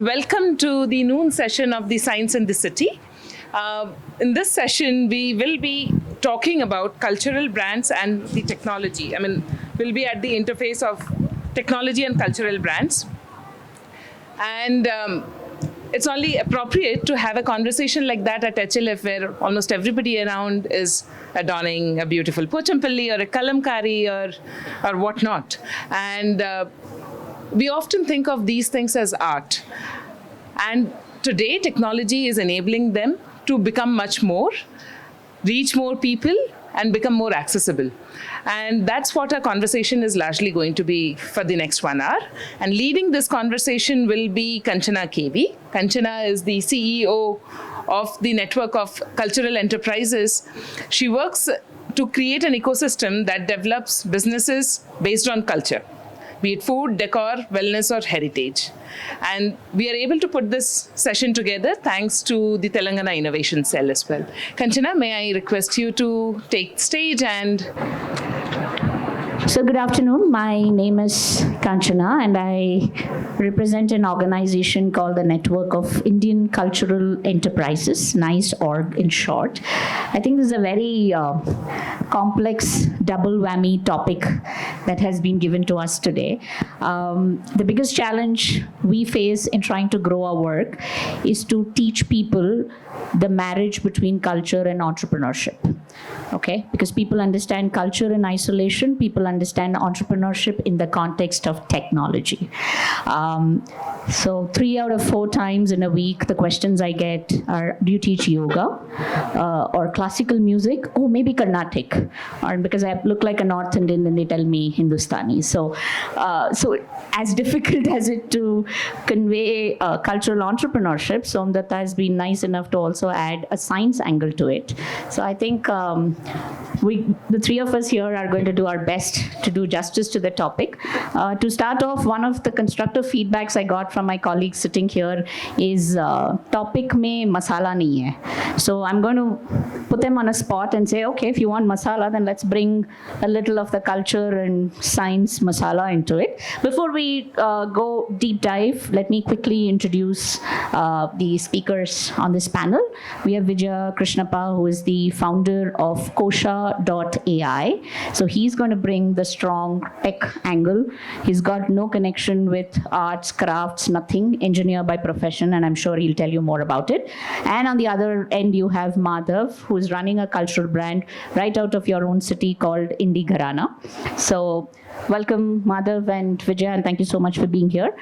Welcome to the noon session of the Science in the City. In this session, we will be talking about cultural brands and the technology. We'll be at the interface of technology and cultural brands. And it's only appropriate to have a conversation like that at HLF, where almost everybody around is adorning a beautiful Pochampalli or a Kalamkari or whatnot. And we often think of these things as art. And today, technology is enabling them to become much more, reach more people, and become more accessible. And that's what our conversation is largely going to be for the next 1 hour. And leading this conversation will be Kanchana K. Kanchana is the CEO of the network of cultural enterprises. She works to create an ecosystem that develops businesses based on culture, be it food, decor, wellness, or heritage. And we are able to put this session together thanks to the Telangana Innovation Cell as well. Kanchana, may I request you to take stage and... So good afternoon. My name is Kanchana and I represent an organization called the Network of Indian Cultural Enterprises, NICE.org in short. I think this is a very complex double whammy topic that has been given to us today. The biggest challenge we face in trying to grow our work is to teach people the marriage between culture and entrepreneurship. Okay, because people understand culture in isolation, people understand entrepreneurship in the context of technology. So 3 out of 4 times in a week, the questions I get are, do you teach yoga or classical music? Oh, maybe Carnatic. Or because I look like a North Indian, then they tell me Hindustani. So as difficult as it to convey cultural entrepreneurship, Somdata has been nice enough to also add a science angle to it. So I think the 3 of us here are going to do our best to do justice to the topic. To start off, one of the constructive feedbacks I got from my colleagues sitting here is topic mein masala nahi hai. So I'm going to put them on a spot and say, okay, if you want masala, then let's bring a little of the culture and science masala into it. Before we go deep dive, let me quickly introduce the speakers on this panel. We have Vijaya Krishnappa, who is the founder of Kosha.ai. So he's going to bring the strong tech angle. He's got no connection with arts, crafts, nothing, engineer by profession, and I'm sure he'll tell you more about it. And on the other end, you have Madhav, who is running a cultural brand right out of your own city called Indie Gharana. So welcome, Madhav and Vijaya, and thank you so much for being here.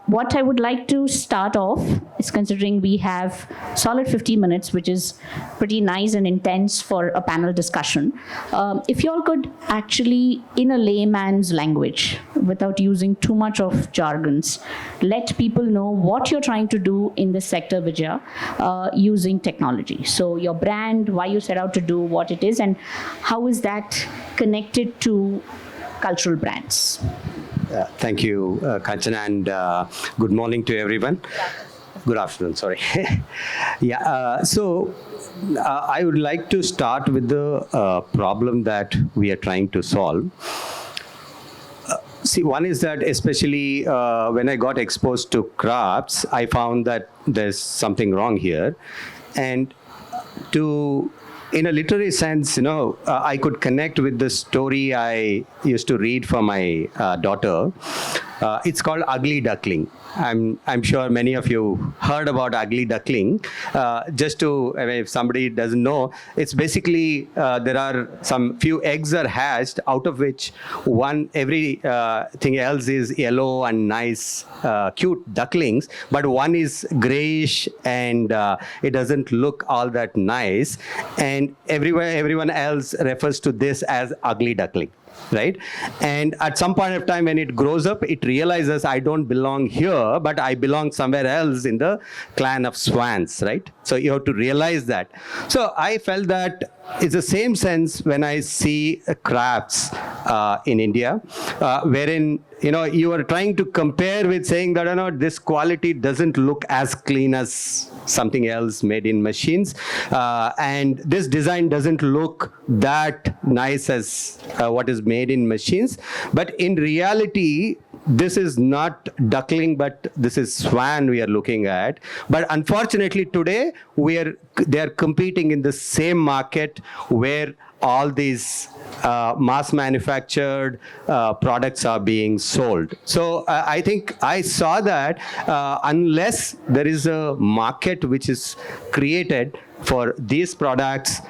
What I would like to start off is, considering we have solid 50 minutes, which is pretty nice and intense for a panel discussion. If you all could actually, in a layman's language, without using too much of jargons, let people know what you're trying to do in this sector, Vijaya, using technology. So your brand, why you set out to do what it is, and how is that connected to cultural brands? Thank you, Kanchana, and good morning to everyone. Good afternoon, sorry. So I would like to start with the problem that we are trying to solve. See, one is that especially when I got exposed to crafts, I found that there's something wrong here. And in a literary sense, I could connect with the story I used to read for my daughter. It's called Ugly Duckling. I'm sure many of you heard about Ugly Duckling. If somebody doesn't know, it's basically there are some few eggs are hatched, out of which everything else is yellow and nice, cute ducklings, but one is grayish and it doesn't look all that nice. And everyone else refers to this as Ugly Duckling. Right? And at some point of time when it grows up, it realizes I don't belong here, but I belong somewhere else in the clan of swans, right? So you have to realize that. So I felt that it's the same sense when I see crafts in India, wherein you are trying to compare with saying that this quality doesn't look as clean as something else made in machines, and this design doesn't look that nice as what is made in machines. But in reality, this is not duckling, but this is swan we are looking at. But unfortunately today, they are competing in the same market where all these mass manufactured products are being sold. So I think I saw that unless there is a market which is created for these products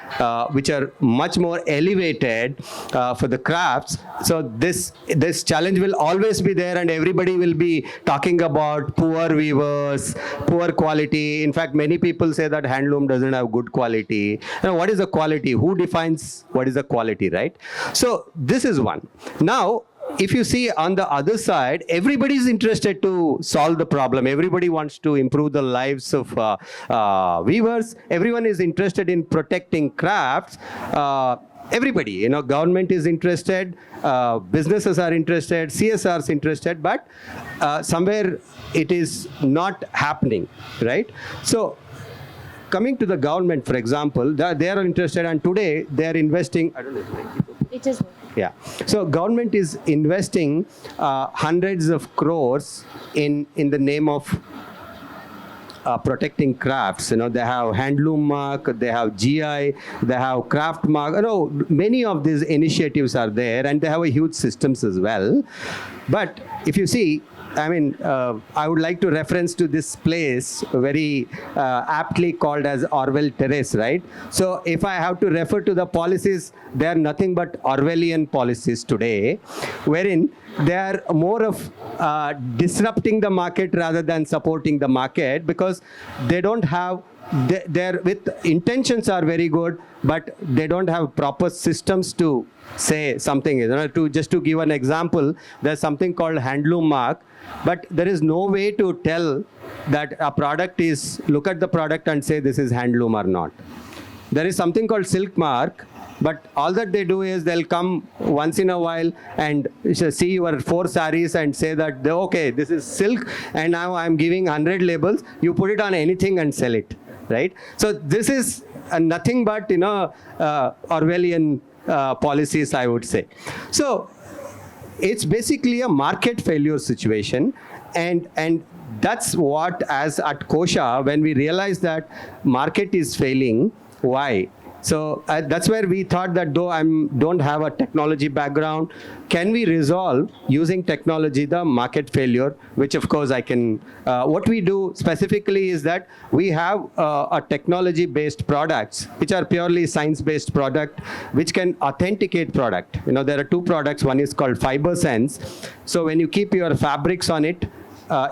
which are much more elevated for the crafts, so this challenge will always be there, and everybody will be talking about poor weavers, poor quality. In fact, many people say that handloom doesn't have good quality. Now, what is the quality? Who defines what is the quality, right? So this is one. Now, if you see on the other side, everybody is interested to solve the problem. Everybody wants to improve the lives of weavers. Everyone is interested in protecting crafts. Everybody, government is interested, businesses are interested, CSR is interested, but somewhere it is not happening, right? So coming to the government, for example, they are interested, and today they are investing. I don't know. It is. Yeah. So government is investing hundreds of crores in the name of protecting crafts. They have handloom mark, they have GI, they have craft mark. Many of these initiatives are there, and they have a huge systems as well. But if you see, I would like to reference to this place very aptly called as Orwell Terrace, right? So if I have to refer to the policies, they are nothing but Orwellian policies today, wherein they are more of disrupting the market rather than supporting the market, because they don't have, their with intentions are very good, but they don't have proper systems to say something. Just to give an example, there's something called handloom mark, but there is no way to tell that a product is, look at the product and say this is handloom or not. There is something called silk mark, but all that they do is they'll come once in a while and see your 4 sarees and say that, okay, this is silk, and now I'm giving 100 labels, you put it on anything and sell it, right? So this is nothing but, Orwellian policies, I would say. So it's basically a market failure situation, and that's what, as at Kosha, when we realized that market is failing, why? So that's where we thought that though I don't have a technology background, can we resolve using technology the market failure, which of course I can, what we do specifically is that we have a technology-based products, which are purely science-based product, which can authenticate product. There are 2 products, one is called Fiber Sense. So when you keep your fabrics on it,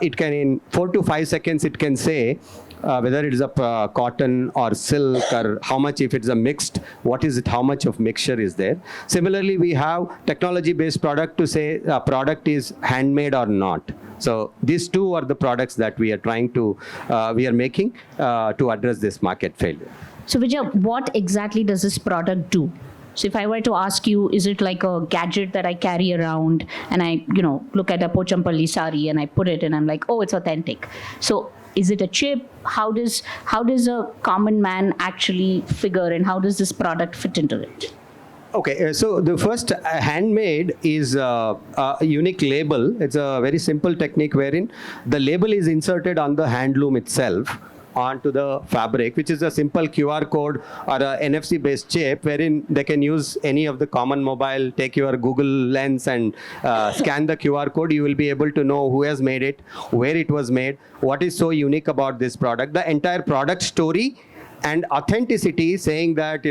it can in 4 to 5 seconds, it can say, whether it is a cotton or silk, or how much, if it's a mixed, what is it, how much of mixture is there. Similarly, we have technology-based product to say a product is handmade or not. So these 2 are the products that we are trying to, we are making to address this market failure. So Vijaya, what exactly does this product do? So if I were to ask you, is it like a gadget that I carry around and I, look at a Pochampalli sari and I put it and I'm like, oh, it's authentic. So is it a chip? How does a common man actually figure, and how does this product fit into it? Okay, so the first handmade is a unique label. It's a very simple technique wherein the label is inserted on the handloom itself onto the fabric, which is a simple QR code or a NFC based chip, wherein they can use any of the common mobile, take your Google Lens and scan the QR code. You will be able to know who has made it, where it was made, what is so unique about this product, the entire product story and authenticity, saying that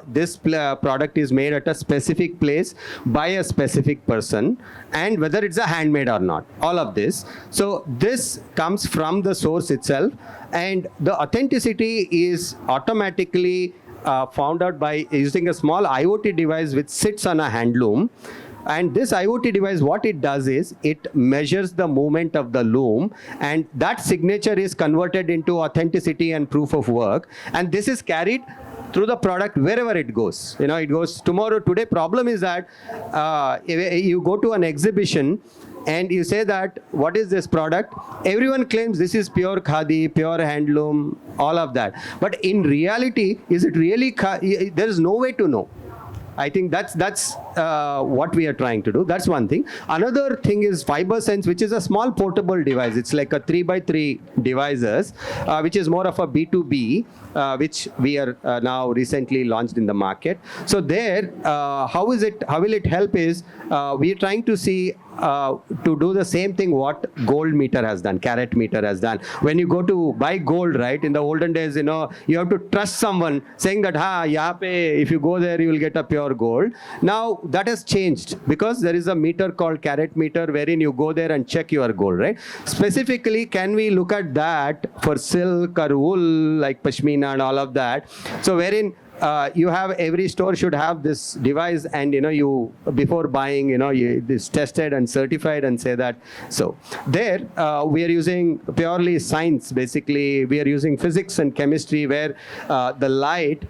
this product is made at a specific place by a specific person, and whether it's a handmade or not, all of this. So this comes from the source itself, and the authenticity is automatically found out by using a small IoT device which sits on a handloom. And this IoT device, what it does is, it measures the movement of the loom, and that signature is converted into authenticity and proof of work. And this is carried through the product wherever it goes. It goes tomorrow. Today, problem is that you go to an exhibition and you say that, what is this product? Everyone claims this is pure khadi, pure handloom, all of that. But in reality, is it really there is no way to know. I think that's what we are trying to do. That's one thing. Another thing is FiberSense, which is a small portable device. It's like a 3x3 devices, which is more of a B2B, which we are now recently launched in the market. So there, how will it help is, we are trying to see to do the same thing what gold meter has done, carat meter has done. When you go to buy gold, right, in the olden days, you have to trust someone saying that, yahan pe, if you go there, you will get a pure gold. Now that has changed because there is a meter called carat meter wherein you go there and check your gold, right? Specifically, can we look at that for silk or wool, like pashmina and all of that? So wherein you have, every store should have this device, and you before buying, this tested and certified and say that. So there we are using purely science. Basically, we are using physics and chemistry where the light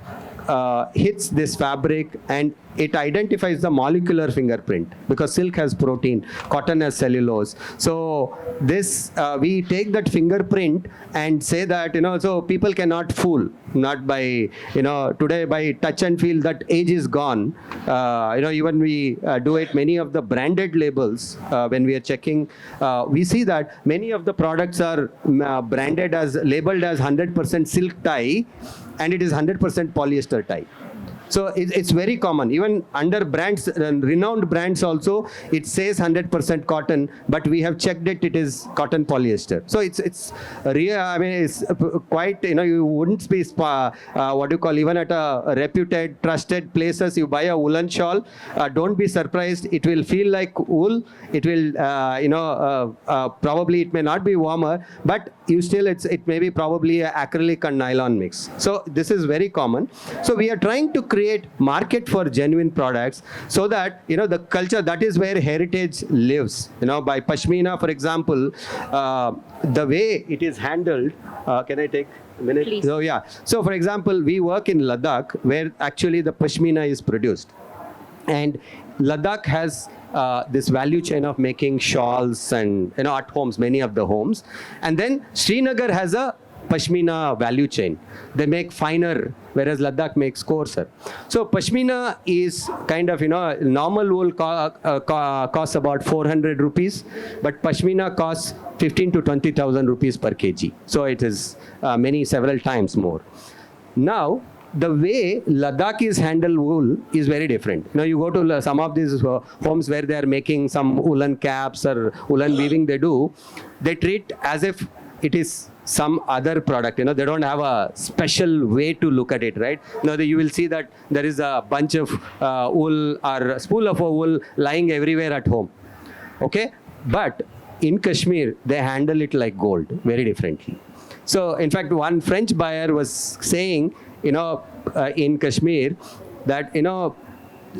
hits this fabric and it identifies the molecular fingerprint, because silk has protein, cotton has cellulose. So this we take that fingerprint and say that, so people cannot fool, not by, today by touch and feel, that age is gone. Even we do it, many of the branded labels, when we are checking, we see that many of the products are branded as, labeled as 100% silk tie, and it is 100% polyester tie. So it's very common. Even under brands, renowned brands also, it says 100% cotton, but we have checked it, it is cotton polyester. So it's real. I mean, it's quite, you wouldn't be, what you call, even at a reputed, trusted places, you buy a woolen shawl, don't be surprised. It will feel like wool. It will, probably it may not be warmer, but you still, it may be probably acrylic and nylon mix. So this is very common. So we are trying to create market for genuine products, so that the culture, that is where heritage lives. By pashmina, for example, the way it is handled. Can I take a minute? Please. So yeah. So for example, we work in Ladakh, where actually the pashmina is produced, and Ladakh has this value chain of making shawls and at homes, many of the homes, and then Srinagar has a pashmina value chain. They make finer, whereas Ladakh makes coarser. So pashmina is kind of, normal wool costs about 400 rupees, but pashmina costs 15 to 20,000 rupees per kg. So it is several times more. Now, the way Ladakh is handled wool is very different. You go to some of these homes where they are making some woolen caps or woolen weaving, they treat as if it is some other product. They don't have a special way to look at it, right? You will see that there is a bunch of wool or a spool of wool lying everywhere at home. Okay? But in Kashmir, they handle it like gold, very differently. So in fact, one French buyer was saying, in Kashmir, that,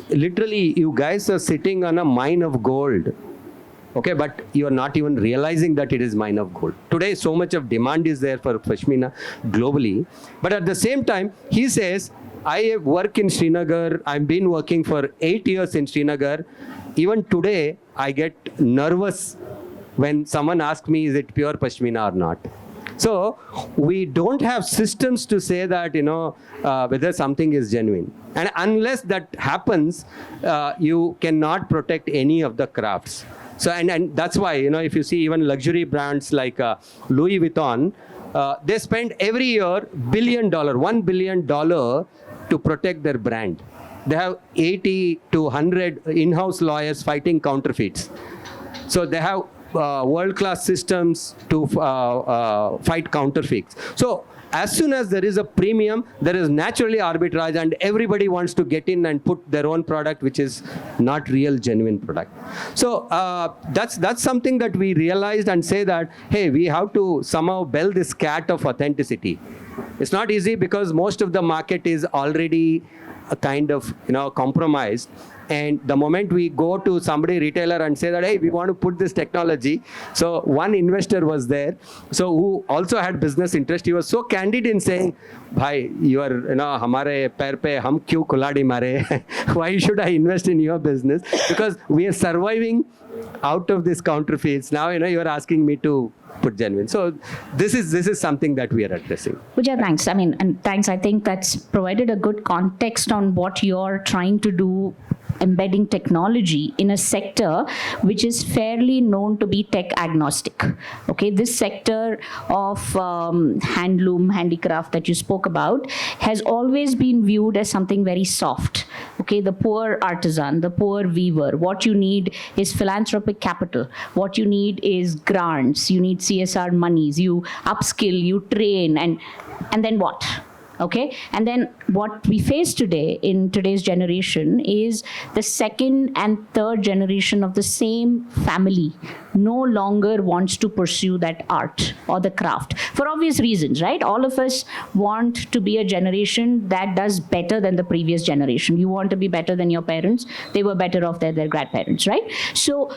literally you guys are sitting on a mine of gold. Okay, but you are not even realizing that it is mine of gold. Today, so much of demand is there for pashmina globally. But at the same time, he says, I work in Srinagar. I've been working for 8 years in Srinagar. Even today, I get nervous when someone asks me, is it pure pashmina or not? So we don't have systems to say that, whether something is genuine. And unless that happens, you cannot protect any of the crafts. So, and that's why, if you see even luxury brands like Louis Vuitton, they spend every year $1 billion to protect their brand. They have 80 to 100 in-house lawyers fighting counterfeits. So they have world-class systems to fight counterfeits. So as soon as there is a premium, there is naturally arbitrage, and everybody wants to get in and put their own product, which is not real, genuine product. So that's something that we realized and say that, hey, we have to somehow bell this cat of authenticity. It's not easy because most of the market is already a kind of compromised. And the moment we go to somebody, retailer, and say that, hey, we want to put this technology. So one investor was there, so who also had business interest. He was so candid in saying, bhai, you are, hamare pair pe hum kyun kuladi mare? Why should I invest in your business? Because we are surviving out of this counterfeits. Now, you're asking me to put genuine. So this is something that we are addressing. Vijaya, thanks. And thanks. I think that's provided a good context on what you're trying to do, embedding technology in a sector which is fairly known to be tech agnostic. Okay, this sector of handloom, handicraft that you spoke about has always been viewed as something very soft. Okay, the poor artisan, the poor weaver, what you need is philanthropic capital. What you need is grants. You need CSR monies. You upskill, you train, and then what? Okay, and then what we face today in today's generation is the second and third generation of the same family no longer wants to pursue that art or the craft for obvious reasons, right? All of us want to be a generation that does better than the previous generation. You want to be better than your parents. They were better off than their grandparents, right? So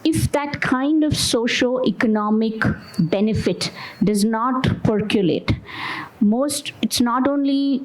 if that kind of socio-economic benefit does not percolate, it's not only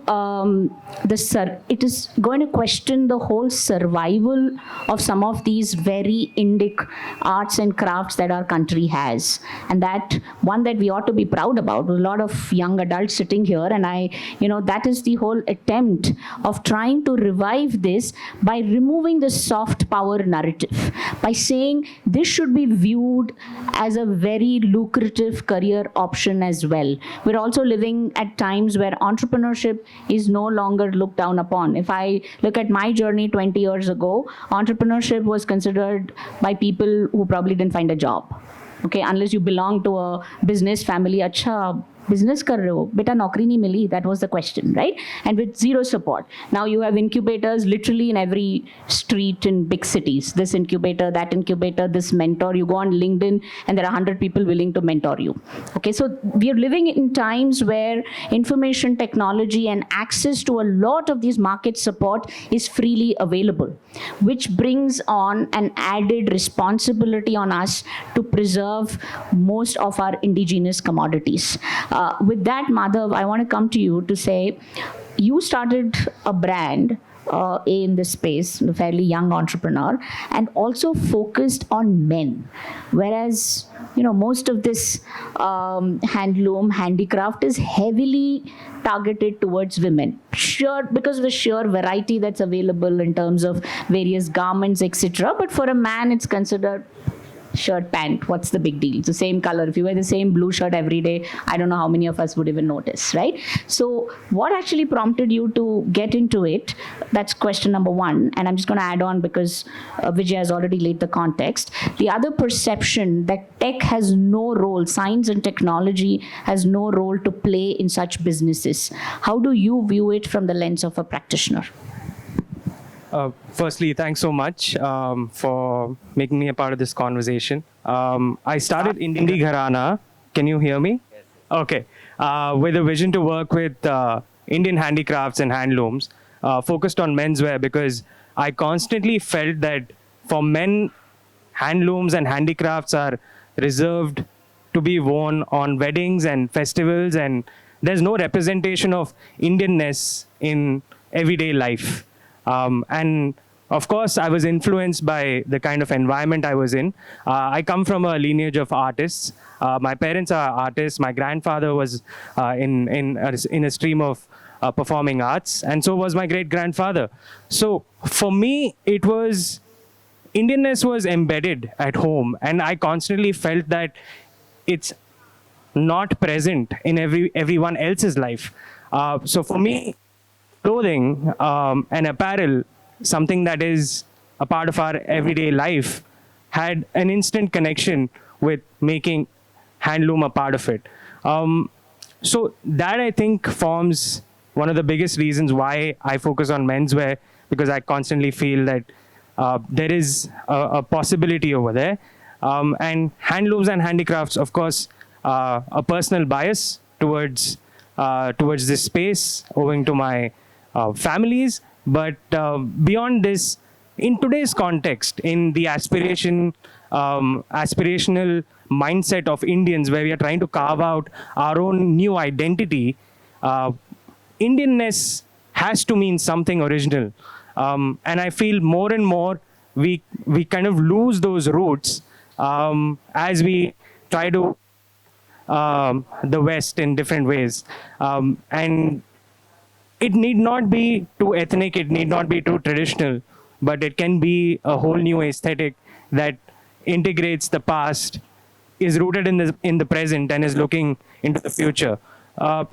it is going to question the whole survival of some of these very Indic arts and crafts that our country has, and that one that we ought to be proud about. A lot of young adults sitting here, and that is the whole attempt of trying to revive this by removing the soft power narrative, by saying this should be viewed as a very lucrative career option as well. We're also living at times where entrepreneurship is no longer looked down upon. If I look at my journey 20 years ago, entrepreneurship was considered by people who probably didn't find a job. Okay, unless you belong to a business family, acha, business kar rahe ho, beta naukri nahi mili, that was the question, right? And with zero support. Now you have incubators literally in every street in big cities. This incubator, that incubator, this mentor. You go on LinkedIn and there are 100 people willing to mentor you. Okay, so we are living in times where information technology and access to a lot of these market support is freely available, which brings on an added responsibility on us to preserve most of our indigenous commodities. With that, Madhav, I want to come to you to say, you started a brand in this space, a fairly young entrepreneur, and also focused on men. Whereas, most of this handloom, handicraft is heavily targeted towards women. Sure, because of the sheer variety that's available in terms of various garments, etc. But for a man, it's considered shirt, pant, what's the big deal? It's the same color. If you wear the same blue shirt every day, I don't know how many of us would even notice, right? So what actually prompted you to get into it? That's question number one. And I'm just going to add on because Vijaya has already laid the context. The other perception that tech has no role, science and technology has no role to play in such businesses. How do you view it from the lens of a practitioner? Firstly, thanks so much for making me a part of this conversation. I started Indie Gharana. Can you hear me? Yes. Okay. With a vision to work with Indian handicrafts and handlooms, focused on menswear, because I constantly felt that for men, handlooms and handicrafts are reserved to be worn on weddings and festivals, and there's no representation of Indianness in everyday life. And of course, I was influenced by the kind of environment I was in. I come from a lineage of artists. My parents are artists. My grandfather was in a stream of performing arts, and so was my great-grandfather. So for me, Indianness was embedded at home, and I constantly felt that it's not present in everyone else's life. So for me, clothing and apparel, something that is a part of our everyday life, had an instant connection with making handloom a part of it. So that, I think, forms one of the biggest reasons why I focus on menswear, because I constantly feel that there is a possibility over there. And handlooms and handicrafts, of course, a personal bias towards this space owing to my families, but beyond this, in today's context, in the aspirational mindset of Indians, where we are trying to carve out our own new identity, Indianness has to mean something original. And I feel more and more we kind of lose those roots as we try to the West in different ways. And it need not be too ethnic, it need not be too traditional, but it can be a whole new aesthetic that integrates the past, is rooted in the present, and is looking into the future.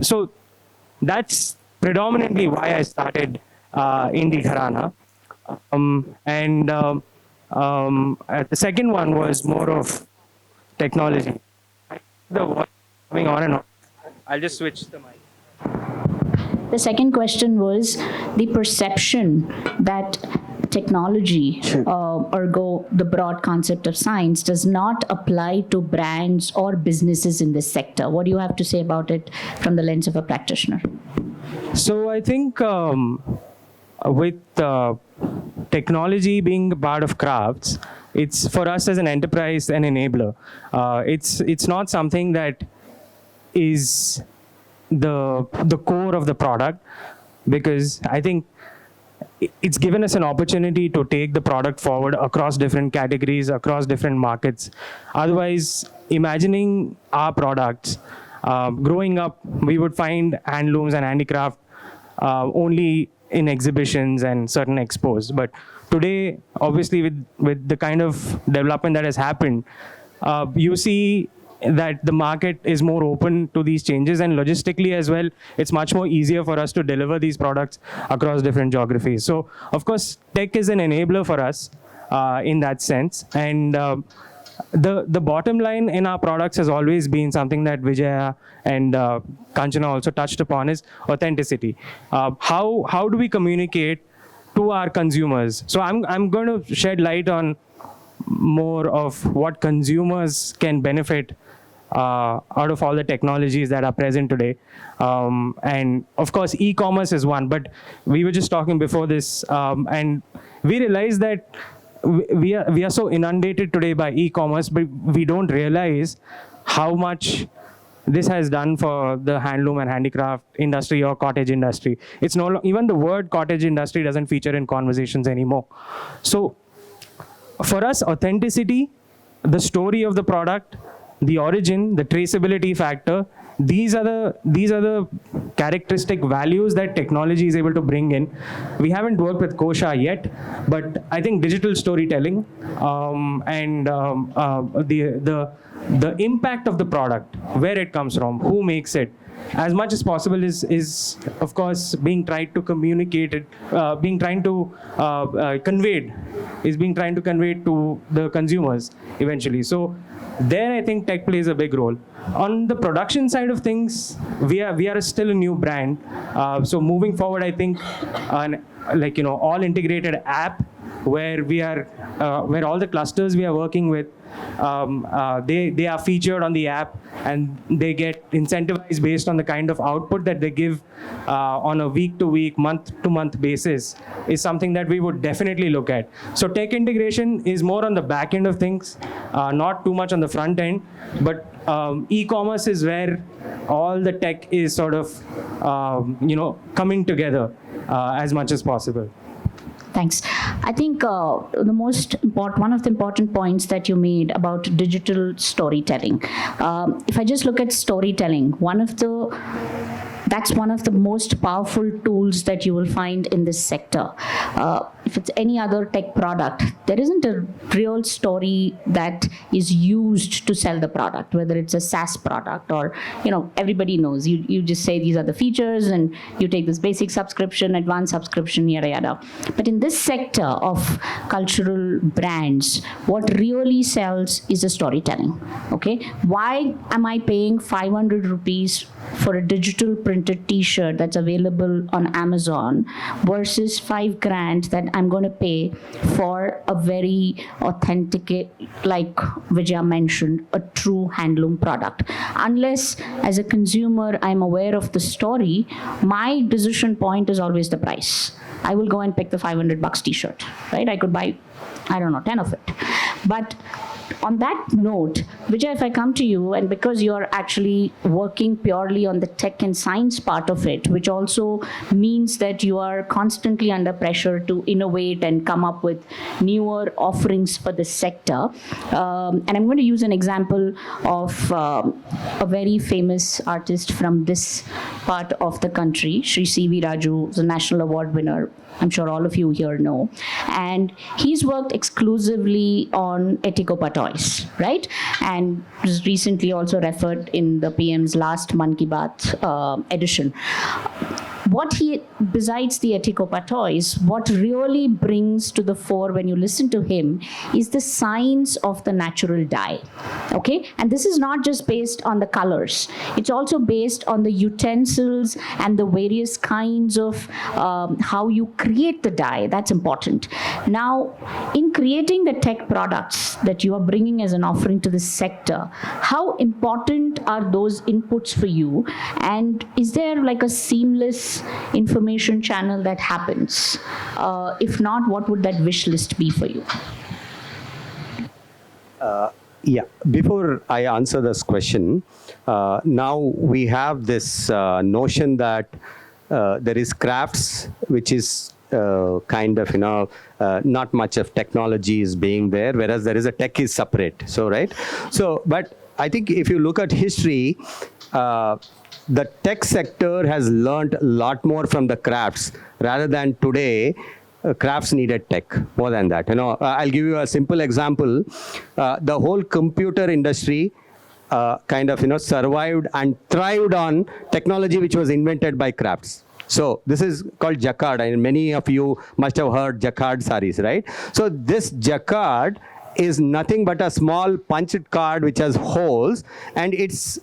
So that's predominantly why I started Indie Gharana. The second one was more of technology. The one coming on and on. I'll just switch the mic. The second question was the perception that technology, ergo the broad concept of science, does not apply to brands or businesses in this sector. What do you have to say about it from the lens of a practitioner? So I think with technology being a part of crafts, it's for us as an enterprise an enabler. It's not something that is the core of the product, because I think it's given us an opportunity to take the product forward across different categories, across different markets. Otherwise, imagining our products, growing up, we would find handlooms and handicraft only in exhibitions and certain expos. But today, obviously, with the kind of development that has happened, you see that the market is more open to these changes, and logistically as well, it's much more easier for us to deliver these products across different geographies. So, of course, tech is an enabler for us in that sense. And the bottom line in our products has always been something that Vijaya and Kanchana also touched upon, is authenticity. How do we communicate to our consumers? So I'm going to shed light on more of what consumers can benefit out of all the technologies that are present today. And of course, e-commerce is one, but we were just talking before this, and we realized that we are so inundated today by e-commerce, but we don't realize how much this has done for the handloom and handicraft industry or cottage industry. It's even the word cottage industry doesn't feature in conversations anymore. So for us, authenticity, the story of the product, the origin, the traceability factor, these are the characteristic values that technology is able to bring in. We haven't worked with Kosha yet, but I think digital storytelling and the impact of the product, where it comes from, who makes it, as much as possible is of course being tried to communicate it, being trying to convey to the consumers eventually. So there I think tech plays a big role. On the production side of things, we are still a new brand. So moving forward, I think all integrated app where we are where all the clusters we are working with, they are featured on the app, and they get incentivized based on the kind of output that they give on a week-to-week, month-to-month basis, is something that we would definitely look at. So tech integration is more on the back end of things, not too much on the front end, but e-commerce is where all the tech is sort of coming together as much as possible. Thanks. I think one of the important points that you made about digital storytelling. If I just look at storytelling, that's one of the most powerful tools that you will find in this sector. If it's any other tech product, there isn't a real story that is used to sell the product, whether it's a SaaS product or, everybody knows. You just say these are the features and you take this basic subscription, advanced subscription, yada, yada. But in this sector of cultural brands, what really sells is a storytelling, okay? Why am I paying 500 rupees for a digital printed t-shirt that's available on Amazon versus $5,000 that I'm going to pay for a very authentic, like Vijaya mentioned, a true handloom product? Unless as a consumer I'm aware of the story, my decision point is always the price. I will go and pick the $500 t-shirt, right? I could buy, 10 of it. But on that note, Vijay, if I come to you, and because you're actually working purely on the tech and science part of it, which also means that you are constantly under pressure to innovate and come up with newer offerings for the sector. And I'm going to use an example of a very famous artist from this part of the country, Sri C.V. Raju, is a national award winner. I'm sure all of you here know. And he's worked exclusively on Eticopa toys, right? And was recently also referred in the PM's last Man Ki Baat edition. What he, besides the Eticopa toys, what really brings to the fore when you listen to him is the science of the natural dye, okay? And this is not just based on the colors. It's also based on the utensils and the various kinds of how you create the dye. That's important. Now, in creating the tech products that you are bringing as an offering to the sector, how important are those inputs for you? And is there like a seamless information channel that happens? If not, what would that wish list be for you? Yeah, before I answer this question, now we have this notion that there is crafts, which is kind of, not much of technology is being there, whereas there is a tech is separate. So, right? So, but I think if you look at history, the tech sector has learned a lot more from the crafts rather than today. Crafts needed tech more than that. I'll give you a simple example. The whole computer industry kind of survived and thrived on technology which was invented by crafts. So this is called jacquard, and many of you must have heard jacquard saris, right? So this jacquard is nothing but a small punched card which has holes, and it's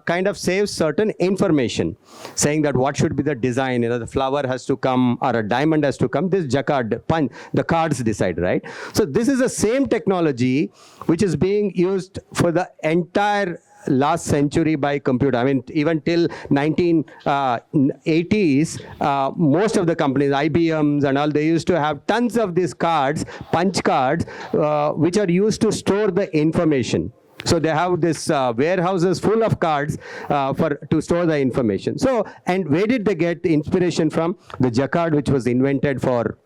kind of saves certain information saying that what should be the design, the flower has to come or a diamond has to come. This jacquard punch, the cards decide, right? So this is the same technology which is being used for the entire last century by computer. I mean, even till 1980s, most of the companies, IBMs and all, they used to have tons of these cards, punch cards, which are used to store the information. So they have this warehouses full of cards to store the information. So, and where did they get the inspiration from? The jacquard, which was invented for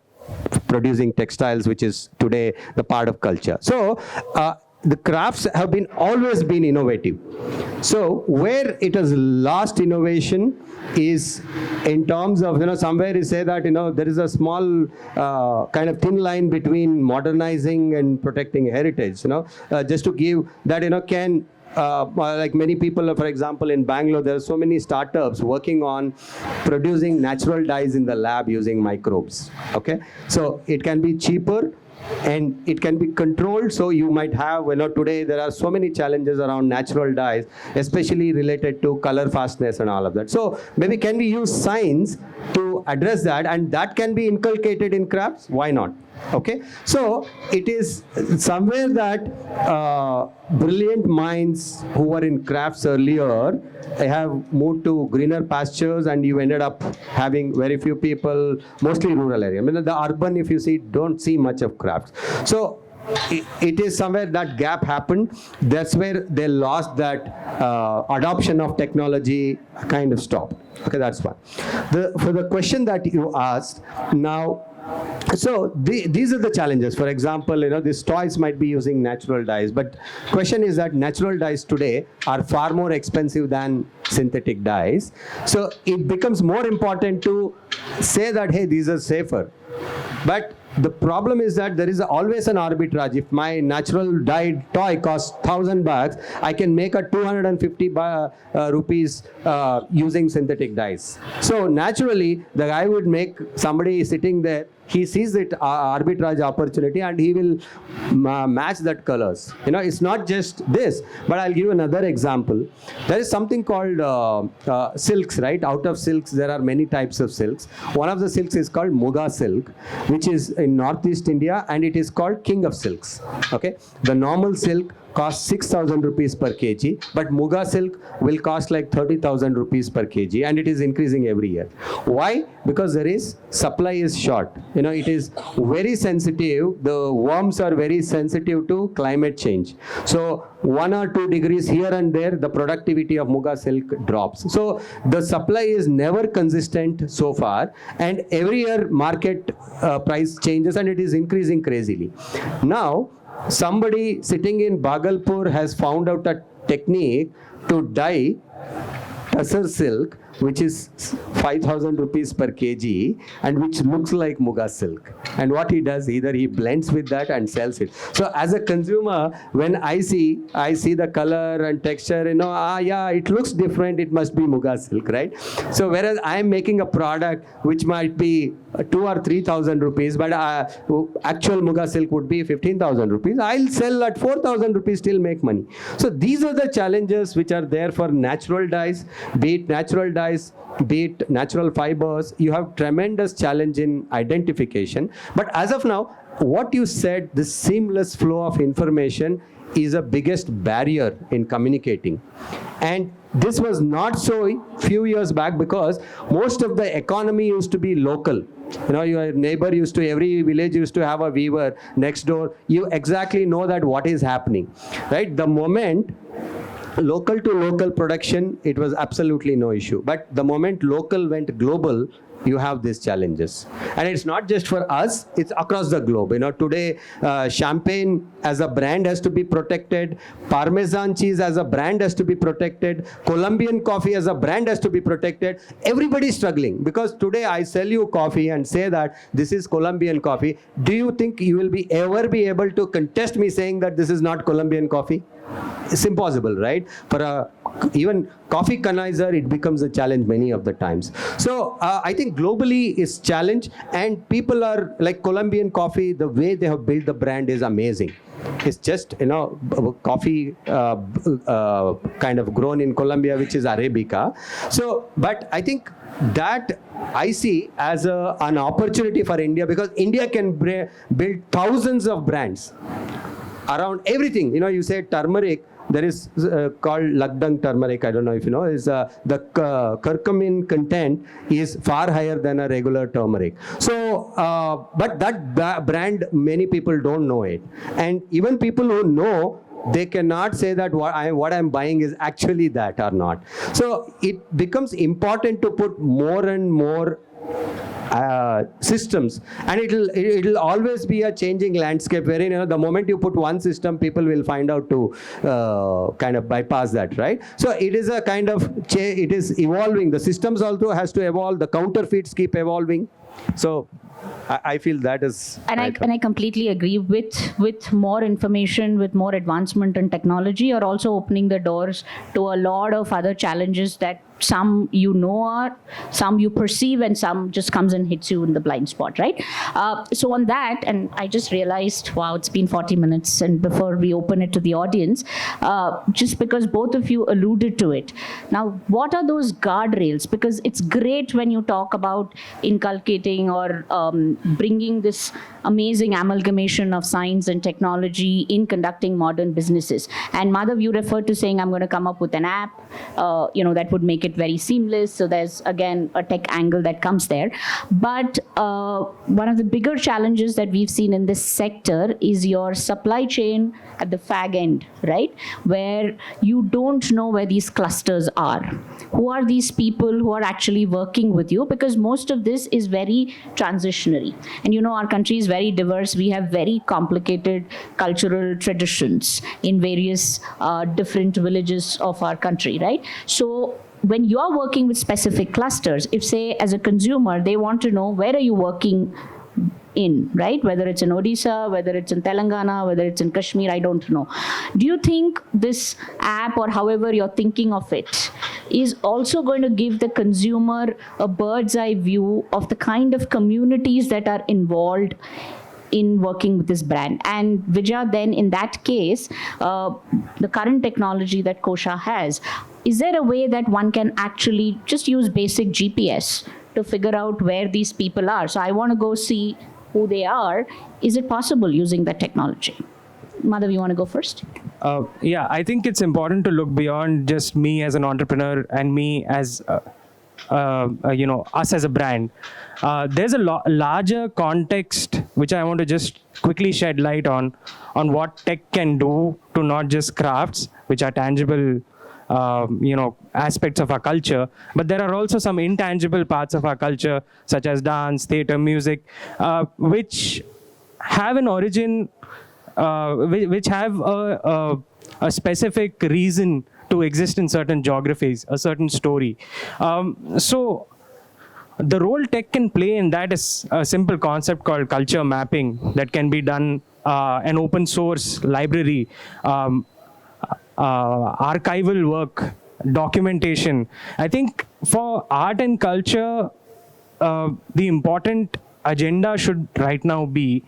producing textiles, which is today the part of culture. So, the crafts have always been innovative. So where it has lost innovation is in terms of, somewhere you say that, there is a small kind of thin line between modernizing and protecting heritage, just to give that, like many people, for example, in Bangalore, there are so many startups working on producing natural dyes in the lab using microbes, okay? So it can be cheaper, and it can be controlled. So you might have, today there are so many challenges around natural dyes, especially related to color fastness and all of that. So maybe can we use science to address that, and that can be inculcated in crafts? Why not? Okay, so it is somewhere that brilliant minds who were in crafts earlier have moved to greener pastures, and you ended up having very few people, mostly rural area. I mean, the urban, if you see, don't see much of crafts. So it is somewhere that gap happened. That's where they lost that adoption of technology kind of stopped. Okay, that's one. For the question that you asked now, so these are the challenges. For example, these toys might be using natural dyes, but question is that natural dyes today are far more expensive than synthetic dyes. So it becomes more important to say that, hey, these are safer. But the problem is that there is always an arbitrage. If my natural dyed toy costs $1,000, I can make a 250 rupees using synthetic dyes. So naturally, the guy would make, somebody sitting there, he sees it arbitrage opportunity, and he will match that colors. It's not just this, but I'll give you another example. There is something called silks, right? Out of silks, there are many types of silks. One of the silks is called Muga silk, which is in Northeast India, and it is called king of silks. Okay, the normal silk costs 6,000 rupees per kg, but Muga silk will cost like 30,000 rupees per kg, and it is increasing every year. Why? Because there is supply is short. It is very sensitive. The worms are very sensitive to climate change. So 1 or 2 degrees here and there, the productivity of Muga silk drops. So the supply is never consistent so far, and every year market price changes, and it is increasing crazily. Now, somebody sitting in Bhagalpur has found out a technique to dye Tussar silk, which is 5,000 rupees per kg, and which looks like Muga silk. And what he does, either he blends with that and sells it. So as a consumer, when I see the color and texture, yeah, it looks different, it must be Muga silk, right? So whereas I am making a product which might be 2,000 or 3,000 rupees, but actual Muga silk would be 15,000 rupees, I'll sell at 4,000 rupees, still make money. So these are the challenges which are there for natural dyes, be it natural dyes, be it natural fibers. You have tremendous challenge in identification. But as of now, what you said, this seamless flow of information is the biggest barrier in communicating. And this was not so few years back, because most of the economy used to be local. Your neighbor every village used to have a weaver next door. You exactly know that what is happening, right? The moment local to local production, it was absolutely no issue. But the moment local went global, you have these challenges. And it's not just for us, it's across the globe. Today, champagne as a brand has to be protected. Parmesan cheese as a brand has to be protected. Colombian coffee as a brand has to be protected. Everybody's struggling, because today I sell you coffee and say that this is Colombian coffee. Do you think you will ever be able to contest me saying that this is not Colombian coffee? It's impossible, right? For even coffee connoisseur, it becomes a challenge many of the times. So I think globally is challenge, and people are like Colombian coffee, the way they have built the brand is amazing. It's just, coffee kind of grown in Colombia, which is Arabica. So, but I think that I see as an opportunity for India, because India can build thousands of brands around everything. You say turmeric, there is called Lakdang turmeric, I don't know if you know, is the curcumin content is far higher than a regular turmeric. So, but that brand, many people don't know it. And even people who know, they cannot say that what I'm buying is actually that or not. So it becomes important to put more and more systems, and it'll always be a changing landscape, wherein the moment you put one system, people will find out to kind of bypass that, right? So it is a kind of it is evolving. The systems also has to evolve. The counterfeits keep evolving. So I feel that is and I completely agree with more information, with more advancement in technology, are also opening the doors to a lot of other challenges that some are, some you perceive, and some just comes and hits you in the blind spot, right? So on that, and I just realized, wow, it's been 40 minutes, and before we open it to the audience, just because both of you alluded to it. Now, what are those guardrails? Because it's great when you talk about inculcating or bringing this amazing amalgamation of science and technology in conducting modern businesses. And Madhav, you referred to saying, I'm going to come up with an app, that would make it very seamless. So there's, again, a tech angle that comes there. But one of the bigger challenges that we've seen in this sector is your supply chain at the fag end, right? Where you don't know where these clusters are. Who are these people who are actually working with you? Because most of this is very transitionary. And our country is very diverse. We have very complicated cultural traditions in various different villages of our country, right? So when you are working with specific clusters, if, say, as a consumer, they want to know where are you working in, right? Whether it's in Odisha, whether it's in Telangana, whether it's in Kashmir, I don't know. Do you think this app, or however you're thinking of it, is also going to give the consumer a bird's eye view of the kind of communities that are involved in working with this brand? And Vijaya, then in that case, the current technology that Kosha has, is there a way that one can actually just use basic GPS to figure out where these people are? So I want to go see who they are. Is it possible using that technology? Madhav, you want to go first? Yeah, I think it's important to look beyond just me as an entrepreneur and me as, us as a brand. There's a larger context which I want to just quickly shed light on what tech can do to not just crafts, which are tangible, aspects of our culture, but there are also some intangible parts of our culture, such as dance, theater, music, which have an origin, which have a specific reason to exist in certain geographies, a certain story. So the role tech can play in that is a simple concept called culture mapping that can be done, an open source library, archival work, documentation. I think for art and culture, the important agenda should right now be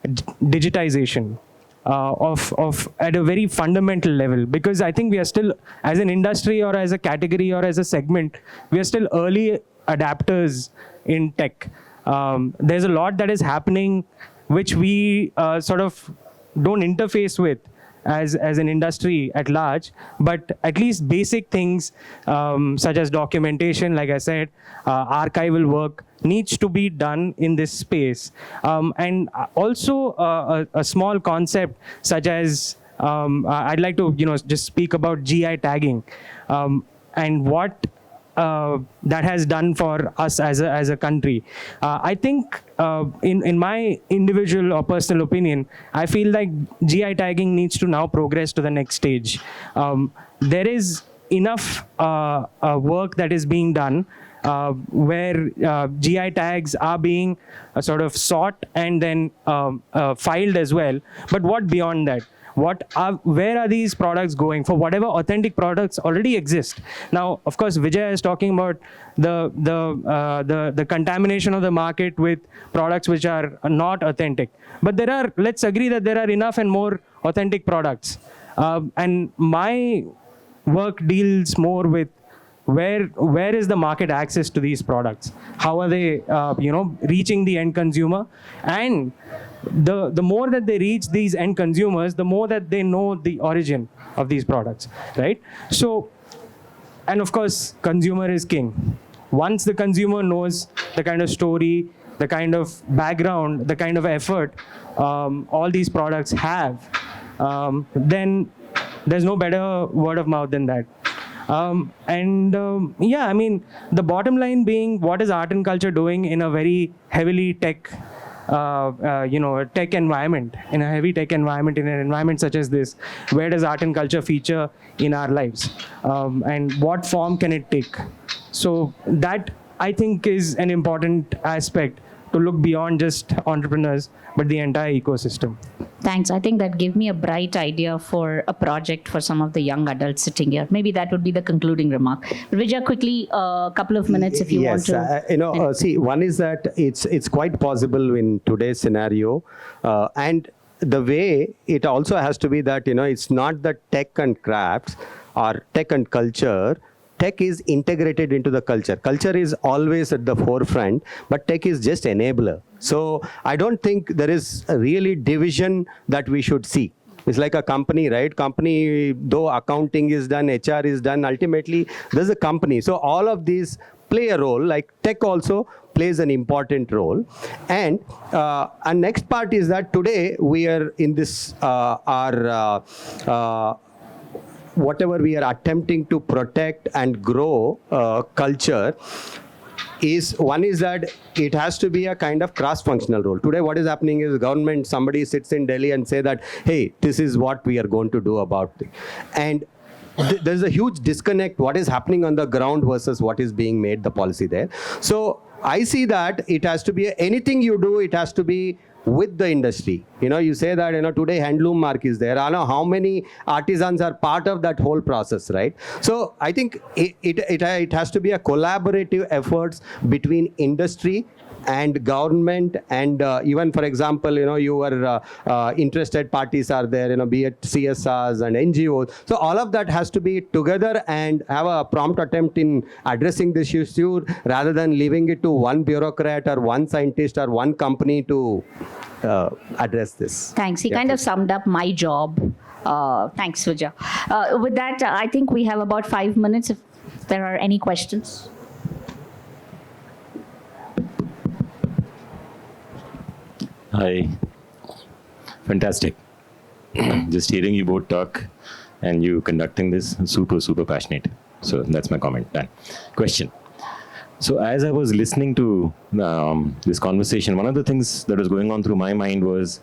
digitization of at a very fundamental level, because I think we are still, as an industry or as a category or as a segment, we are still early adapters in tech. There's a lot that is happening which we sort of don't interface with as an industry at large, but at least basic things such as documentation, like I said, archival work needs to be done in this space. And also a small concept such as, I'd like to just speak about GI tagging and what that has done for us as a country. I think in my individual or personal opinion, I feel like GI tagging needs to now progress to the next stage. There is enough work that is being done where GI tags are being sort of sought and then filed as well. But what beyond that? Where are these products going for whatever authentic products already exist? Now, of course, Vijaya is talking about the contamination of the market with products which are not authentic. But let's agree that there are enough and more authentic products. And my work deals more with where is the market access to these products? How are they, reaching the end consumer? And the more that they reach these end consumers, the more that they know the origin of these products, right? So, and of course, consumer is king. Once the consumer knows the kind of story, the kind of background, the kind of effort all these products have, then there's no better word of mouth than that. Yeah, I mean, the bottom line being, what is art and culture doing in a very heavily tech, tech environment, in a heavy tech environment, in an environment such as this? Where does art and culture feature in our lives? And what form can it take? So that, I think, is an important aspect to look beyond just entrepreneurs, but the entire ecosystem. Thanks. I think that gave me a bright idea for a project for some of the young adults sitting here. Maybe that would be the concluding remark. Vijaya, quickly, a couple of minutes if you want to. See, one is that it's quite possible in today's scenario, and the way it also has to be that, it's not that tech and crafts or tech and culture. Tech is integrated into the culture. Culture is always at the forefront, but tech is just enabler. So I don't think there is a really division that we should see. It's like a company, right? Company, though accounting is done, HR is done, ultimately there's a company. So all of these play a role, like tech also plays an important role. And next part is that today we are in this, whatever we are attempting to protect and grow culture, one is that it has to be a kind of cross-functional role. Today what is happening is government, somebody sits in Delhi and say that, hey, this is what we are going to do about it. And there's a huge disconnect what is happening on the ground versus what is being made the policy there. So I see that it has to be, anything you do, it has to be with the industry. You say that, today handloom mark is there. I know how many artisans are part of that whole process, right? So I think it has to be a collaborative efforts between industry and government, and even, for example, your interested parties are there, be it CSRs and NGOs. So all of that has to be together and have a prompt attempt in addressing this issue, rather than leaving it to one bureaucrat or one scientist or one company to address this. Thanks. He kind of summed up my job. Thanks, Vijaya. With that, I think we have about 5 minutes if there are any questions. Hi. Fantastic. Just hearing you both talk and you conducting this, super passionate. So that's my comment. Done. Question. So as I was listening to this conversation, one of the things that was going on through my mind was,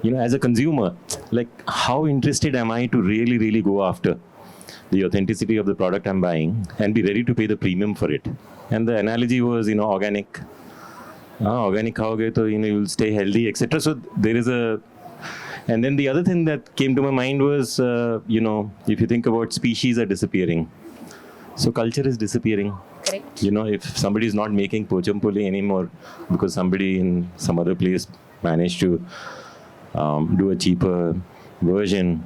as a consumer, like, how interested am I to really go after the authenticity of the product I'm buying and be ready to pay the premium for it? And the analogy was, organic. Organic khaoge to, you'll stay healthy, etc. So there is and then the other thing that came to my mind was, if you think about species are disappearing. So culture is disappearing. Correct. If somebody is not making pochampoli anymore because somebody in some other place managed to do a cheaper version,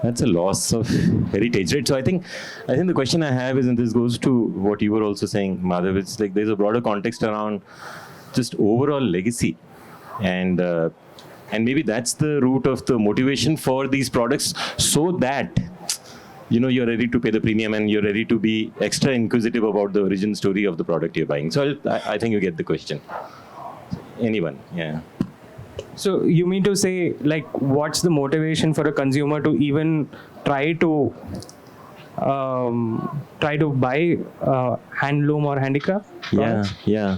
that's a loss of heritage, right? So I think the question I have is, and this goes to what you were also saying, Madhav, it's like there's a broader context around just overall legacy, and maybe that's the root of the motivation for these products, so that you're ready to pay the premium and you're ready to be extra inquisitive about the origin story of the product you're buying. So I think you get the question. Anyone? Yeah. So you mean to say, like, what's the motivation for a consumer to even try to buy handloom or handicraft products? Yeah.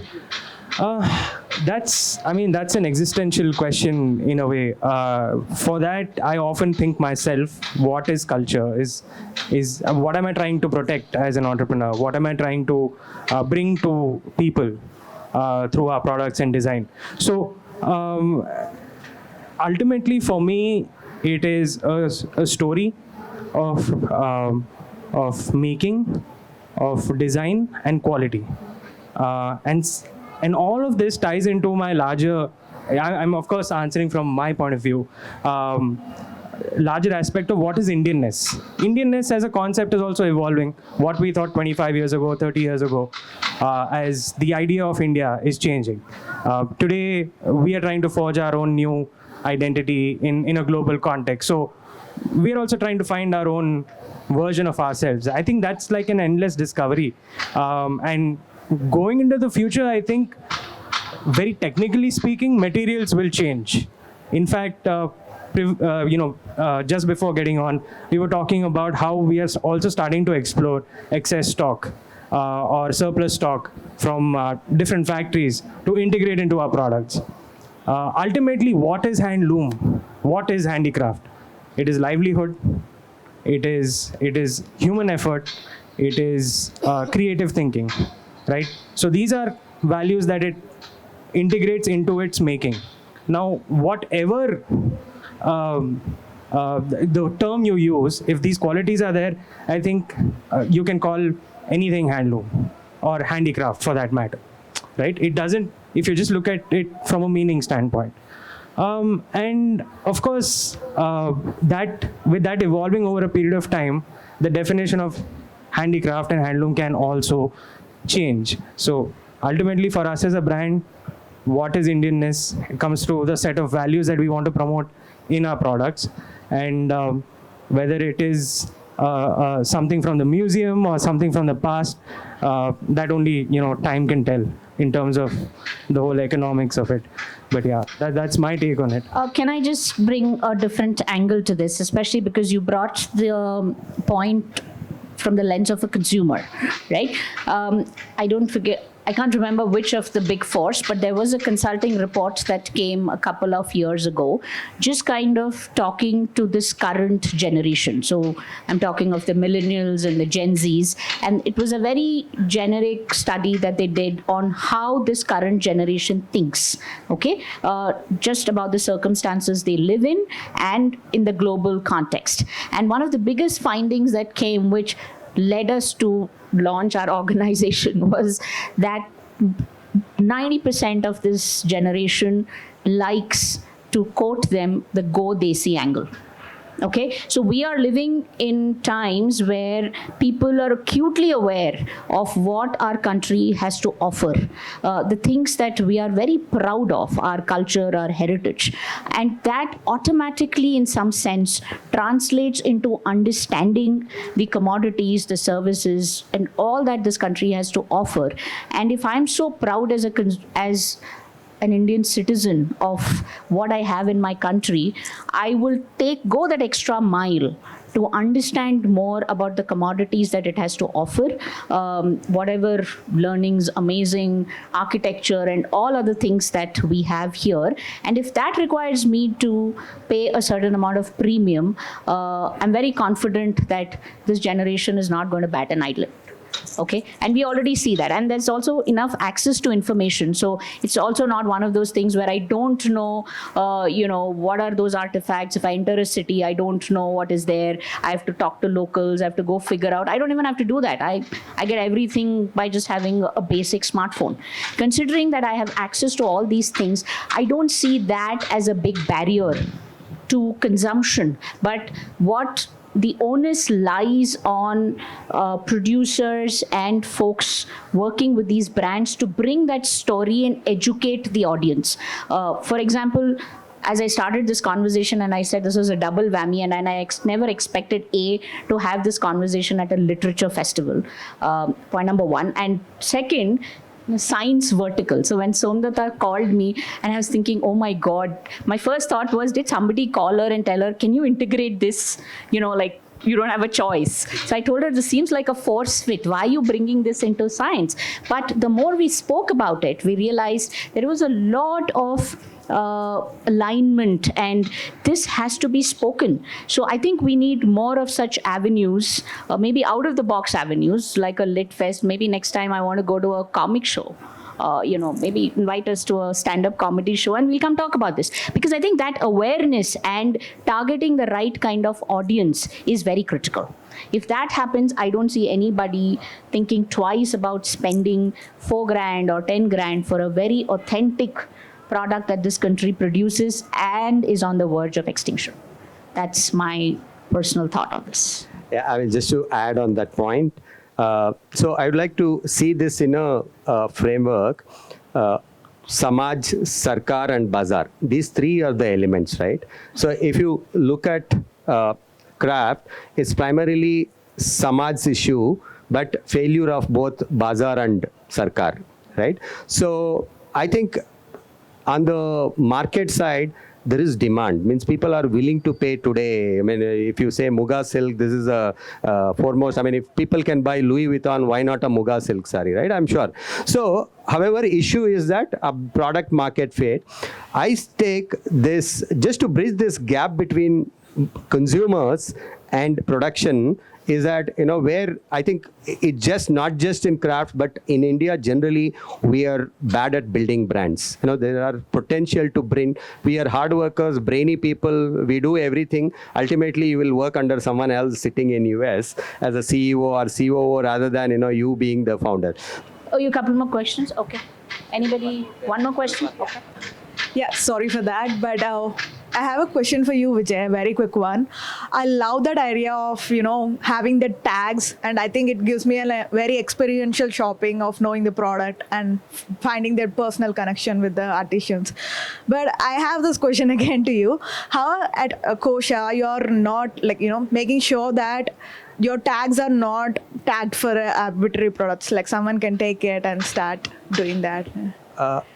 That's an existential question in a way. For that, I often think myself, what is culture? Is what am I trying to protect as an entrepreneur? What am I trying to bring to people through our products and design? So ultimately, for me, it is a story of making, of design and quality, and all of this ties into my larger, I'm of course answering from my point of view, larger aspect of what is Indianness. Indianness as a concept is also evolving. What we thought 25 years ago, 30 years ago, as the idea of India is changing. Today, we are trying to forge our own new identity in a global context. So we are also trying to find our own version of ourselves. I think that's like an endless discovery. And going into the future, I think, very technically speaking, materials will change. In fact, just before getting on, we were talking about how we are also starting to explore excess stock or surplus stock from different factories to integrate into our products. Ultimately, what is handloom? What is handicraft? It is livelihood. It is human effort. It is creative thinking. Right? So these are values that it integrates into its making. Now, whatever the term you use, if these qualities are there, I think you can call anything handloom or handicraft for that matter. Right? It doesn't, if you just look at it from a meaning standpoint. And of course, that with that evolving over a period of time, the definition of handicraft and handloom can also change. So ultimately, for us as a brand, what is Indianness? It comes to the set of values that we want to promote in our products, and whether it is something from the museum or something from the past, that only time can tell in terms of the whole economics of it. But yeah, that's my take on it. Can I just bring a different angle to this, especially because you brought the point from the lens of a consumer, right? I can't remember which of the big fours, but there was a consulting report that came a couple of years ago, just kind of talking to this current generation. So I'm talking of the millennials and the Gen Zs, and it was a very generic study that they did on how this current generation thinks, okay? Just about the circumstances they live in and in the global context. And one of the biggest findings that came, which led us to launch our organization, was that 90% of this generation likes to quote them the go desi angle. Okay, so we are living in times where people are acutely aware of what our country has to offer, the things that we are very proud of, our culture, our heritage, and that automatically, in some sense, translates into understanding the commodities, the services, and all that this country has to offer. And if I'm so proud as an Indian citizen of what I have in my country, I will go that extra mile to understand more about the commodities that it has to offer, whatever learnings, amazing architecture, and all other things that we have here. And if that requires me to pay a certain amount of premium, I'm very confident that this generation is not going to bat an eyelid. Okay, and we already see that, and there's also enough access to information, so it's also not one of those things where I don't know what are those artifacts. If I enter a city, I don't know what is there, I have to talk to locals, I have to go figure out. I don't even have to do that. I get everything by just having a basic smartphone. Considering that I have access to all these things, I don't see that as a big barrier to consumption. But what the onus lies on producers and folks working with these brands to bring that story and educate the audience. For example, as I started this conversation and I said this was a double whammy, and I never expected to have this conversation at a literature festival, point number one. And second, science vertical. So when Somdata called me, and I was thinking, oh my God, my first thought was, did somebody call her and tell her, can you integrate this? Like, you don't have a choice. So I told her, this seems like a force fit. Why are you bringing this into science? But the more we spoke about it, we realized there was a lot of alignment, and this has to be spoken. So I think we need more of such avenues, maybe out of the box avenues, like a lit fest. Maybe next time I want to go to a comic show. Maybe invite us to a stand-up comedy show and we'll come talk about this. Because I think that awareness and targeting the right kind of audience is very critical. If that happens, I don't see anybody thinking twice about spending 4 grand or 10 grand for a very authentic product that this country produces and is on the verge of extinction. That's my personal thought on this. Yeah, I mean, just to add on that point, so I would like to see this in a framework. Samaj, Sarkar, and Bazaar. These three are the elements, right? So if you look at craft, it's primarily Samaj's issue, but failure of both Bazaar and Sarkar, right? So I think on the market side, there is demand. Means people are willing to pay today. I mean, if you say Muga silk, this is a foremost. I mean, if people can buy Louis Vuitton, why not a Muga silk saree, right? I'm sure. So, however, issue is that a product market fit. I take this just to bridge this gap between consumers and production. Is that, where I think it just not just in craft, but in India generally, we are bad at building brands. There are potential to bring, we are hard workers, brainy people, we do everything. Ultimately, you will work under someone else sitting in US as a CEO or COO rather than, you being the founder. Oh, you couple more questions? Okay. Anybody? One more question? Okay. Yeah, sorry for that, but I have a question for you, Vijay, very quick one. I love that idea of, having the tags, and I think it gives me a very experiential shopping of knowing the product and finding that personal connection with the artisans. But I have this question again to you. How at Kosha, you're not making sure that your tags are not tagged for arbitrary products, like someone can take it and start doing that?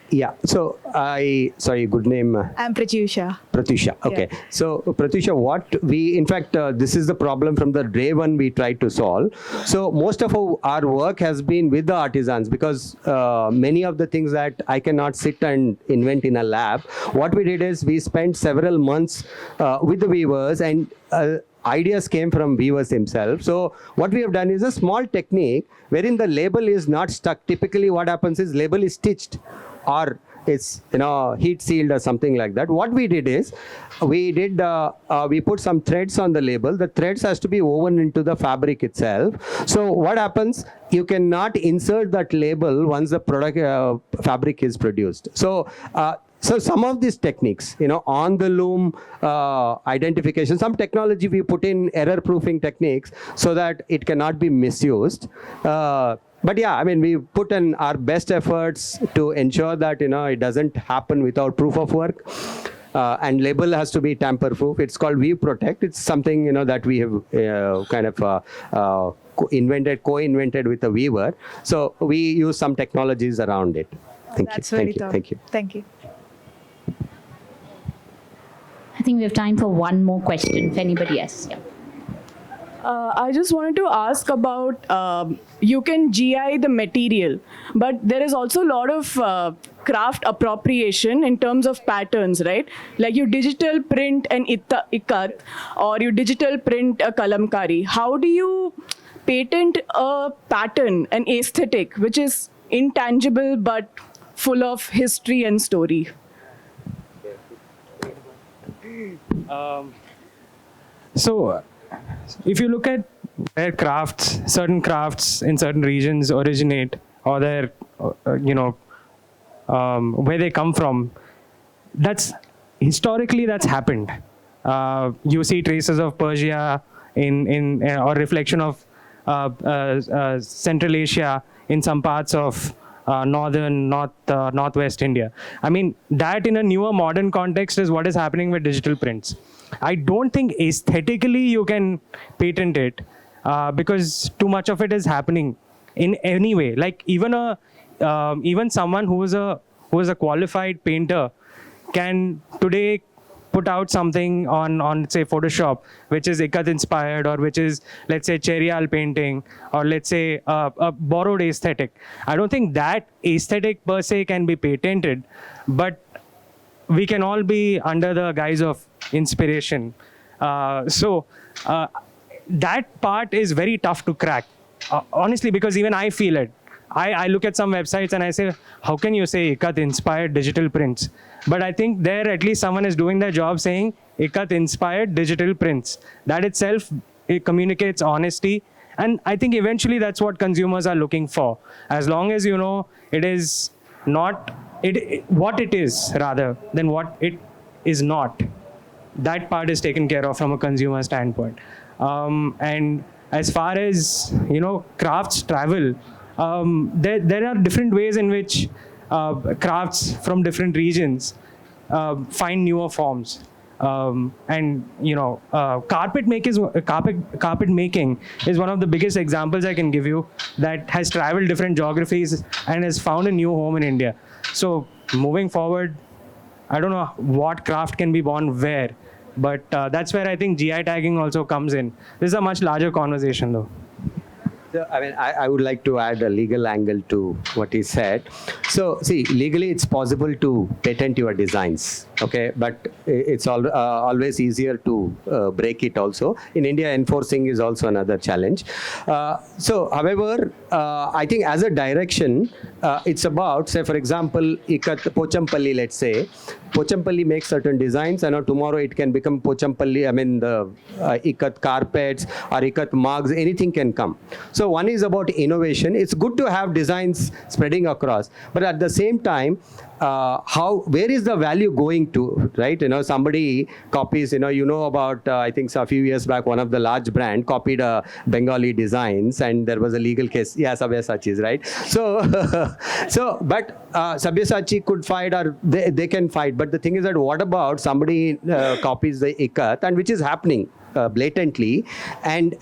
Yeah, so good name? I'm Pratyusha. Pratyusha, okay. Yeah. So Pratyusha, this is the problem from the day one we tried to solve. So most of our work has been with the artisans, because many of the things that I cannot sit and invent in a lab, what we did is we spent several months with the weavers, and ideas came from weavers himself. So what we have done is a small technique wherein the label is not stuck. Typically what happens is label is stitched, or it's heat sealed or something like that. What we did is we put some threads on the label. The threads has to be woven into the fabric itself. So what happens, you cannot insert that label once the product fabric is produced. So some of these techniques, on the loom identification, some technology we put in error proofing techniques so that it cannot be misused. But yeah, I mean, we put in our best efforts to ensure that, it doesn't happen without proof of work. And label has to be tamper proof. It's called Weave Protect. It's something, that we have kind of co-invented with a weaver. So we use some technologies around it. That's very tough. Thank you. Thank you. I think we have time for one more question, if anybody else. Yeah. I just wanted to ask about, you can GI the material, but there is also a lot of craft appropriation in terms of patterns, right? Like you digital print an ikat, or you digital print a kalamkari. How do you patent a pattern, an aesthetic, which is intangible but full of history and story? So if you look at where certain crafts in certain regions originate, or their, where they come from, historically that's happened. You see traces of Persia or reflection of Central Asia in some parts of northwest India. I mean, that in a newer modern context is what is happening with digital prints. I don't think aesthetically you can patent it because too much of it is happening in any way. Like even someone who is a qualified painter can today put out something on say Photoshop, which is ikat inspired, or which is, let's say, Cherial painting, or let's say a borrowed aesthetic. I don't think that aesthetic per se can be patented, but we can all be under the guise of inspiration. So that part is very tough to crack, honestly, because even I feel it. I look at some websites and I say, how can you say ikat inspired digital prints? But I think there at least someone is doing their job saying ikat inspired digital prints. That itself, it communicates honesty. And I think eventually that's what consumers are looking for. As long as it is not what it is rather than what it is not. That part is taken care of from a consumer standpoint. And as far as crafts travel, there are different ways in which crafts from different regions find newer forms. And carpet making is one of the biggest examples I can give you that has traveled different geographies and has found a new home in India. So moving forward, I don't know what craft can be born where, but that's where I think GI tagging also comes in. This is a much larger conversation though. So, I mean, I would like to add a legal angle to what he said. So, see, legally it's possible to patent your designs, okay? But it's always easier to break it also. In India, enforcing is also another challenge. However, I think as a direction, it's about, say, for example, ikat Pochampalli, let's say. Pochampalli makes certain designs, and tomorrow it can become Pochampalli, I mean, the ikat carpets or ikat mugs, anything can come. So one is about innovation. It's good to have designs spreading across, but at the same time, where is the value going to, right? Somebody copies, about, I think a few years back, one of the large brand copied Bengali designs, and there was a legal case. Yeah, Sabyasachi's, right? So, but Sabyasachi could fight, or they can fight. But the thing is that what about somebody copies the ikat, and which is happening blatantly, and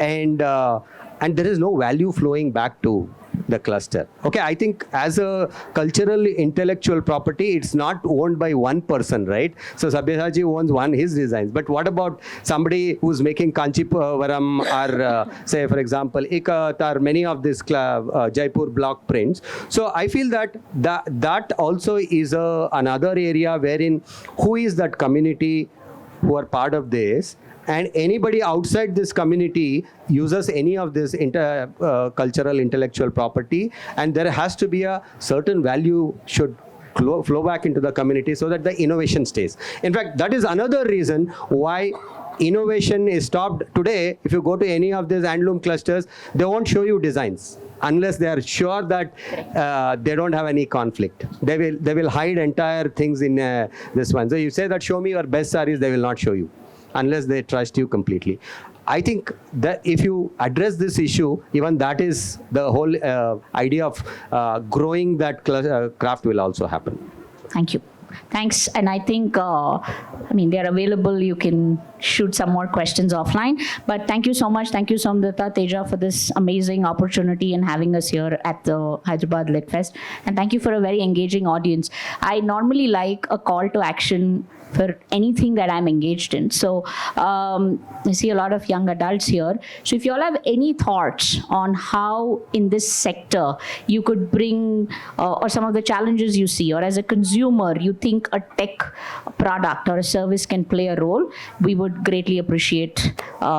there is no value flowing back to the cluster. Okay, I think as a cultural intellectual property, it's not owned by one person, right? So Sabyasachi owns his designs. But what about somebody who's making Kanchipuram or say, for example, ikat or many of these Jaipur block prints? So I feel that also is another area wherein who is that community who are part of this, and anybody outside this community uses any of this cultural intellectual property, and there has to be a certain value should flow back into the community so that the innovation stays. In fact, that is another reason why innovation is stopped today. If you go to any of these handloom clusters, they won't show you designs unless they are sure that they don't have any conflict. They will hide entire things in this one. So you say that show me your best sarees, they will not show you unless they trust you completely. I think that if you address this issue, even that is the whole idea of growing that craft will also happen. Thank you. Thanks. And I think, they're available. You can shoot some more questions offline. But thank you so much. Thank you, Somdita, Teja, for this amazing opportunity and having us here at the Hyderabad Lit Fest. And thank you for a very engaging audience. I normally like a call to action for anything that I'm engaged in. So I see a lot of young adults here. So if you all have any thoughts on how in this sector you could bring, or some of the challenges you see, or as a consumer, you think a tech product or a service can play a role, we would greatly appreciate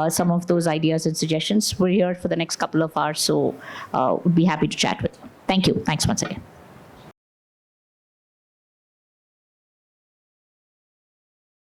some of those ideas and suggestions. We're here for the next couple of hours, so would be happy to chat with you. Thank you. Thanks once again.